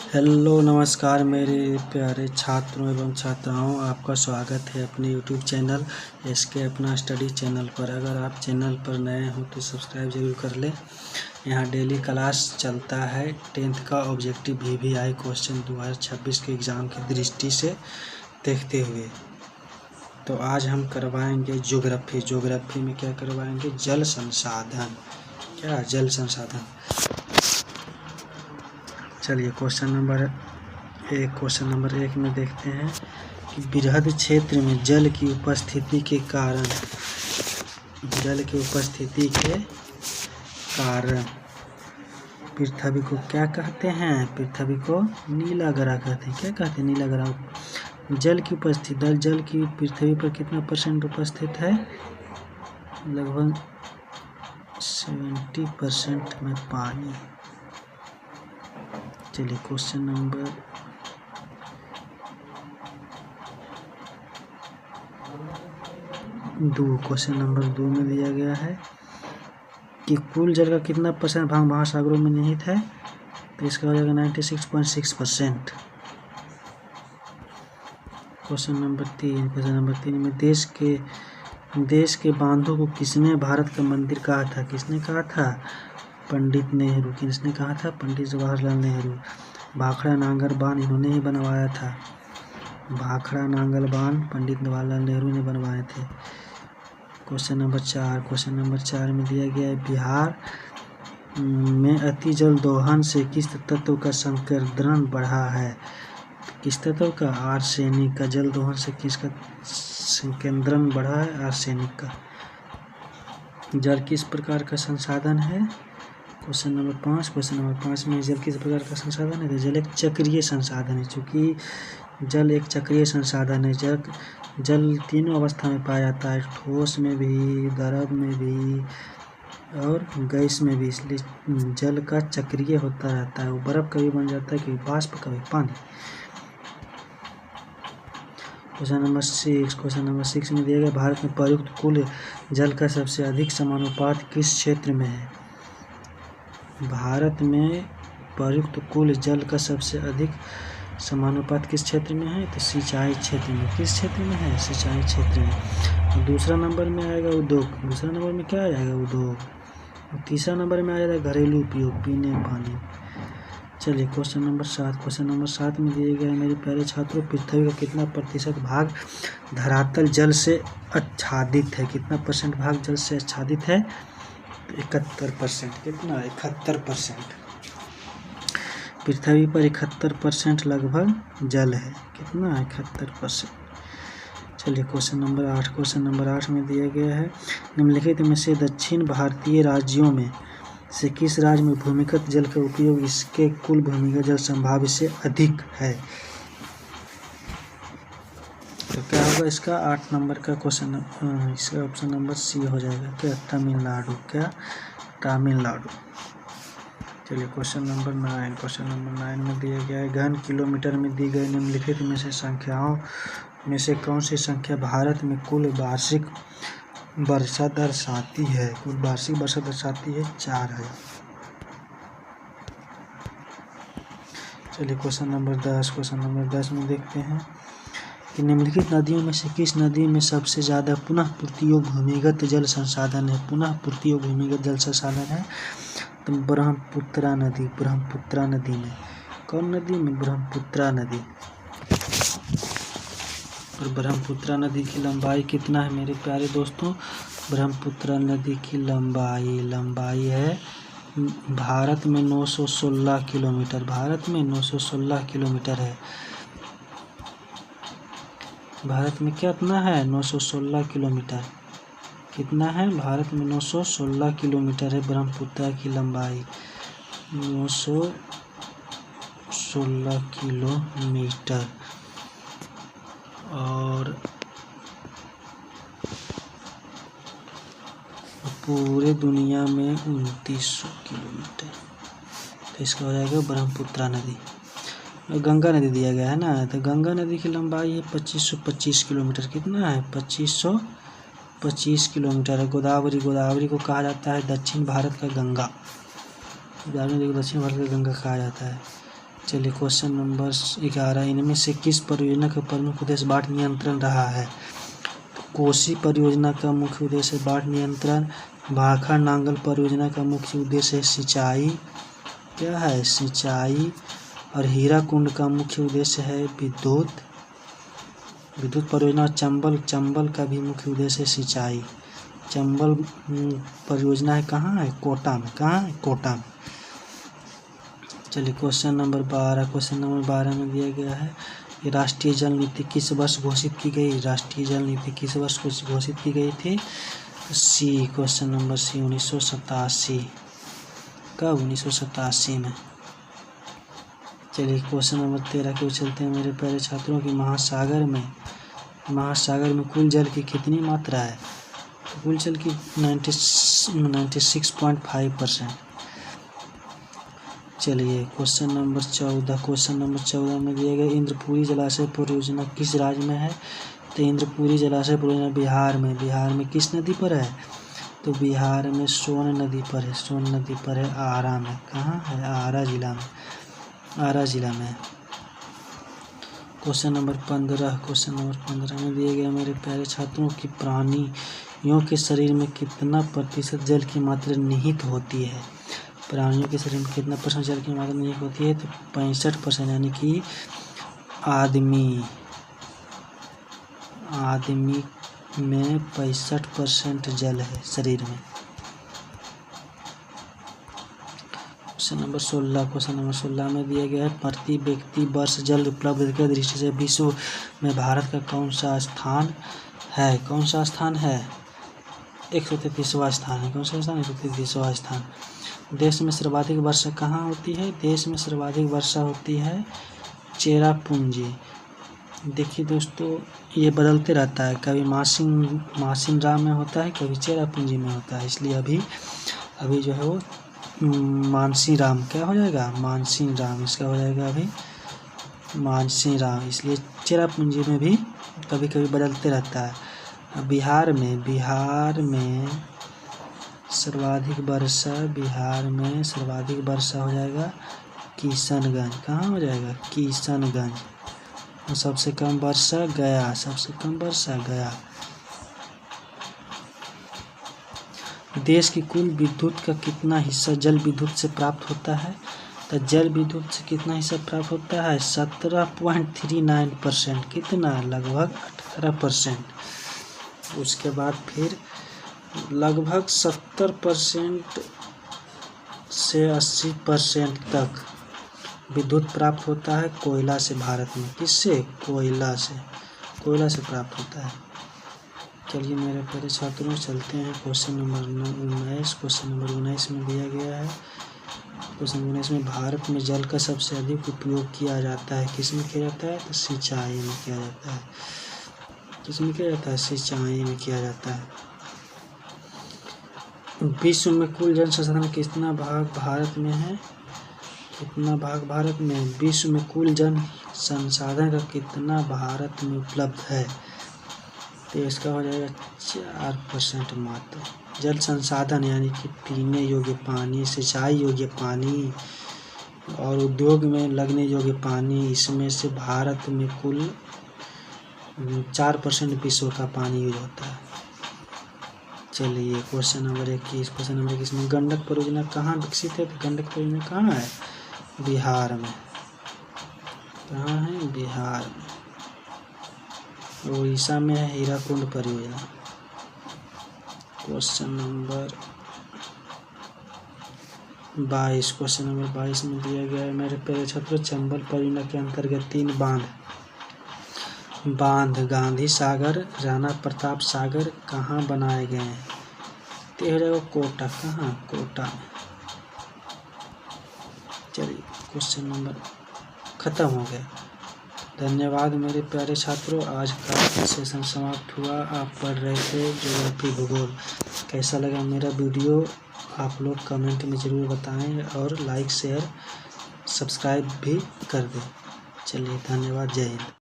Hello नमस्कार मेरे प्यारे छात्रों एवं छात्राओं, आपका स्वागत है अपने यूट्यूब चैनल एसके अपना स्टडी चैनल पर। अगर आप चैनल पर नए हो तो सब्सक्राइब जरूर कर लें। यहाँ डेली क्लास चलता है 10th का ऑब्जेक्टिव VVI क्वेश्चन 2026 के एग्ज़ाम की दृष्टि से देखते हुए। तो आज हम करवाएंगे ज्योग्राफी में क्या करवाएंगे? जल संसाधन। क्या? जल संसाधन। चलिए क्वेश्चन नंबर एक में देखते हैं कि बृहद क्षेत्र में जल की उपस्थिति के कारण पृथ्वी को क्या कहते हैं? पृथ्वी को नीला ग्रह कहते हैं। क्या कहते हैं? नीला ग्रह। जल की उपस्थिति, जल की पृथ्वी पर कितना % उपस्थित है? लगभग 70% में पानी। चलिए क्वेश्चन नंबर दो में दिया गया है कि कुल जल का कितना % भाग महासागरों में निहित है? तो इसका हो जाएगा 96.6%। क्वेश्चन नंबर तीन में देश के बांधों को किसने भारत का मंदिर कहा था? किसने कहा था? पंडित नेहरू। किसने कहा था? पंडित जवाहरलाल नेहरू। भाखड़ा नांगल बांध इन्होंने ही बनवाया था। भाखड़ा नांगल बांध पंडित जवाहरलाल नेहरू ने बनवाए थे। क्वेश्चन नंबर चार में दिया गया है बिहार में अति जल दोहन से किस तत्व का संकेंद्रण बढ़ा है? किस तत्व का? आर्सेनिक का। जल दोहन से किसका संकेंद्रण बढ़ा है? आर्सेनिक का। जल किस प्रकार का संसाधन है? क्वेश्चन नंबर 5 में जल किस प्रकार का संसाधन है? तो जल एक चक्रीय संसाधन है। चूँकि जल एक चक्रीय संसाधन है, जल तीनों अवस्था में पाया जाता है, ठोस में भी, द्रव में भी और गैस में भी। इसलिए जल का चक्रीय होता रहता है। वो बर्फ कभी बन जाता है, कभी बाष्प, कभी पानी। क्वेश्चन नंबर 6 में दिया गया भारत में प्रयुक्त कुल जल का सबसे अधिक समानुपात किस क्षेत्र में है? भारत में प्रयुक्त कुल जल का सबसे अधिक समानुपात किस क्षेत्र में है? तो सिंचाई क्षेत्र में। किस क्षेत्र में है? सिंचाई क्षेत्र में। दूसरा नंबर में आएगा उद्योग। दूसरा नंबर में क्या आ जाएगा? उद्योग। तीसरा नंबर में आ जाएगा घरेलू उपयोग, पीने पानी। चलिए क्वेश्चन नंबर 7 में दिए गए मेरे प्यारे छात्रों, पृथ्वी का कितना % भाग धरातल जल से आच्छादित है? कितना % भाग जल से आच्छादित है? 71%। कितना? 71%। पृथ्वी पर 71% लगभग जल है। कितना? 71%। चलिए क्वेश्चन नंबर 8 में दिया गया है निम्नलिखित में से दक्षिण भारतीय राज्यों में से किस राज्य में भूमिगत जल का उपयोग इसके कुल भूमिगत जल संभाव्य से अधिक है? तो क्या होगा इसका? 8 नंबर का क्वेश्चन, इसका ऑप्शन नंबर सी हो जाएगा। क्या? तमिलनाडु। क्या? तमिलनाडु। चलिए क्वेश्चन नंबर 9 में दिया गया है घन किलोमीटर में दी गई निम्नलिखित में से संख्याओं में से कौन सी संख्या भारत में कुल वार्षिक वर्षा दर्शाती है? कुल वार्षिक वर्षा दर्शाती है 4 है। चलिए क्वेश्चन नंबर 10 में देखते हैं कि निम्नलिखित नदियों में से किस नदी में सबसे ज़्यादा पुनः पूर्ति योग्य भूमिगत जल संसाधन है? पुनः पूर्ति योग्य भूमिगत जल संसाधन है तो ब्रह्मपुत्रा नदी में। कौन नदी में? ब्रह्मपुत्रा नदी। और ब्रह्मपुत्रा नदी की लंबाई कितना है मेरे प्यारे दोस्तों? ब्रह्मपुत्रा नदी की लंबाई है भारत में 916 किलोमीटर। भारत में 916 किलोमीटर है। भारत में कितना है? 916 किलोमीटर। कितना है? भारत में 916 किलोमीटर है ब्रह्मपुत्रा की लंबाई। 916 किलोमीटर। और पूरे दुनिया में 2900 किलोमीटर। तो इसका हो जाएगा ब्रह्मपुत्रा नदी। गंगा नदी दिया गया है ना, तो गंगा नदी की लंबाई है 2525 किलोमीटर। कितना है? 2525 किलोमीटर है। गोदावरी को कहा जाता है दक्षिण भारत का गंगा। गोदावरी नदी को दक्षिण भारत का गंगा कहा जाता है। चलिए क्वेश्चन नंबर 11, इनमें से किस परियोजना का प्रमुख उद्देश्य बाढ़ नियंत्रण रहा है? तो कोसी परियोजना का मुख्य उद्देश्य है बाढ़ नियंत्रण। भाखा नांगल परियोजना का मुख्य उद्देश्य है सिंचाई, क्या है, सिंचाई। और हीराकुंड का मुख्य उद्देश्य है विद्युत परियोजना। चंबल का भी मुख्य उद्देश्य है सिंचाई। चंबल परियोजना है कहाँ है, कोटा में, कहाँ है, कोटा में। चलिए क्वेश्चन नंबर 12 में दिया गया है कि राष्ट्रीय जल नीति किस वर्ष घोषित की गई? राष्ट्रीय जल नीति किस वर्ष घोषित की गई थी? सी, क्वेश्चन नंबर सी, 1987। कब? 1987 में। चलिए क्वेश्चन नंबर 13 की ओर चलते हैं मेरे प्यारे छात्रों की। महासागर में कुल जल की कितनी मात्रा है? कुल जल की 96.5%। चलिए क्वेश्चन नंबर 14 में दिया गया इंद्रपुरी जलाशय परियोजना किस राज्य में है? तो इंद्रपुरी जलाशय परियोजना बिहार में किस नदी पर है? तो बिहार में सोन नदी पर है, आरा में। कहाँ है? आरा जिला में। क्वेश्चन नंबर 15 में दिए गए मेरे प्यारे छात्रों की प्राणियों के शरीर में कितना प्रतिशत जल की मात्रा निहित होती है? प्राणियों के शरीर में कितना % जल की मात्रा निहित होती है? तो 65%, यानी कि आदमी में 65% जल है शरीर में। क्वेश्चन नंबर 16 में दिया गया है प्रति व्यक्ति वर्ष जल उपलब्धता की दृष्टि से विश्व में भारत का कौन सा स्थान है? 133वां स्थान है। कौन सा स्थान? 133वां स्थान। देश में सर्वाधिक वर्षा कहाँ होती है? देश में सर्वाधिक वर्षा होती है चेरापूंजी। देखिए दोस्तों, ये बदलते रहता है, कभी मासिनराम में होता है, कभी चेरापूंजी में होता है। इसलिए अभी जो है वो मानसीराम, क्या हो जाएगा? मानसीराम, इसका हो जाएगा अभी मानसीराम। इसलिए चेरापूंजी में भी कभी कभी बदलते रहता है। बिहार में सर्वाधिक वर्षा हो जाएगा किशनगंज। कहाँ हो जाएगा? किशनगंज। और सबसे कम वर्षा गया। देश की कुल विद्युत का कितना हिस्सा जल विद्युत से प्राप्त होता है? तो जल विद्युत से कितना हिस्सा प्राप्त होता है? 17.39%। कितना? लगभग 18%। उसके बाद फिर लगभग 70% से 80% तक विद्युत प्राप्त होता है कोयला से भारत में। किससे? कोयला से प्राप्त होता है। चलिए मेरे प्यारे छात्रों, चलते हैं क्वेश्चन नंबर 19। क्वेश्चन नंबर 19 में दिया गया है, क्वेश्चन 19 में भारत में जल का सबसे अधिक उपयोग किया जाता है। किसमें किया जाता है? तो सिंचाई में किया जाता है। किसमें किया जाता है? सिंचाई में किया जाता है। विश्व में कुल जल संसाधन कितना भाग भारत में है? विश्व में कुल जल संसाधन का कितना भारत में उपलब्ध है? तो इसका हो जाएगा 4% मात्र। जल संसाधन यानी कि पीने योग्य पानी, सिंचाई योग्य पानी और उद्योग में लगने योग्य पानी, इसमें से भारत में कुल 4% विश्व का पानी यूज होता है। चलिए क्वेश्चन नंबर 21 में गंडक परियोजना कहाँ विकसित है? तो गंडक परियोजना कहाँ है? बिहार में। कहाँ है? बिहार में। उड़ीसा में है हीराकुंड परियोजना। क्वेश्चन नंबर 22 में दिया गया है मेरे प्यारे छात्रों, चंबल परियोजना के अंतर्गत 3 बांध गांधी सागर, राणा प्रताप सागर कहाँ बनाए गए हैं? तो हो जाएगा कोटा। कहाँ? कोटा में। चलिए क्वेश्चन नंबर खत्म हो गया। धन्यवाद मेरे प्यारे छात्रों, आज का सेशन समाप्त हुआ। आप पढ़ रहे थे ज्योग्राफी भूगोल। कैसा लगा मेरा वीडियो आप लोग कमेंट में ज़रूर बताएं और लाइक शेयर सब्सक्राइब भी कर दें। चलिए धन्यवाद, जय हिंद।